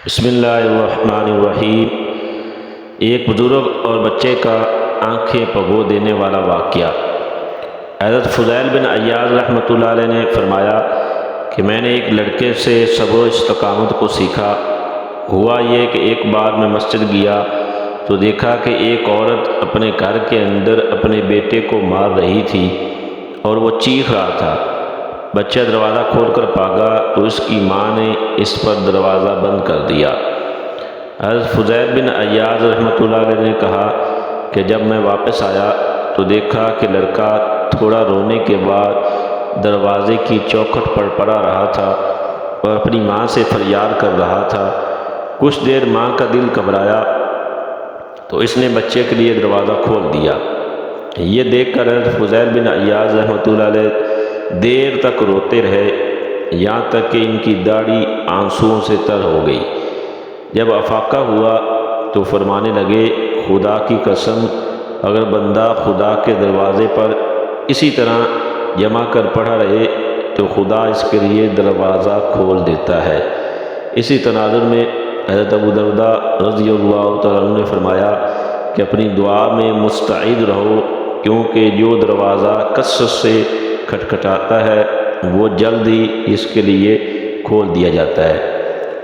بسم اللہ الرحمن الرحیم۔ ایک بزرگ اور بچے کا آنکھیں پگو دینے والا واقعہ۔ حضرت فضیل بن عیاض رحمۃ اللہ علیہ نے فرمایا کہ میں نے ایک لڑکے سے صبر و استقامت کو سیکھا۔ ہوا یہ کہ ایک بار میں مسجد گیا تو دیکھا کہ ایک عورت اپنے گھر کے اندر اپنے بیٹے کو مار رہی تھی اور وہ چیخ رہا تھا۔ بچہ دروازہ کھول کر بھاگا تو اس کی ماں نے اس پر دروازہ بند کر دیا۔ حضرت فضیل بن عیاض رحمۃ اللہ علیہ نے کہا کہ جب میں واپس آیا تو دیکھا کہ لڑکا تھوڑا رونے کے بعد دروازے کی چوکھٹ پر پڑا رہا تھا اور اپنی ماں سے فریاد کر رہا تھا۔ کچھ دیر ماں کا دل گھبرایا تو اس نے بچے کے لیے دروازہ کھول دیا۔ یہ دیکھ کر حضرت فضیل بن عیاض رحمۃ اللہ علیہ دیر تک روتے رہے، یہاں تک کہ ان کی داڑھی آنسوؤں سے تر ہو گئی۔ جب افاقہ ہوا تو فرمانے لگے، خدا کی قسم، اگر بندہ خدا کے دروازے پر اسی طرح جمع کر پڑھا رہے تو خدا اس کے لیے دروازہ کھول دیتا ہے۔ اسی تناظر میں حضرت ابو درداء رضی اللہ تعالیٰ عنہ نے فرمایا کہ اپنی دعا میں مستعد رہو، کیونکہ جو دروازہ کثرت سے کھٹکھٹاتا ہے وہ جلد ہی اس کے لیے کھول دیا جاتا ہے۔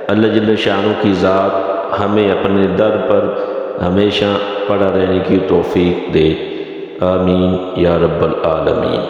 اللہ جل شانہ کی ذات ہمیں اپنے در پر ہمیشہ پڑا رہنے کی توفیق دے، آمین یا رب العالمین۔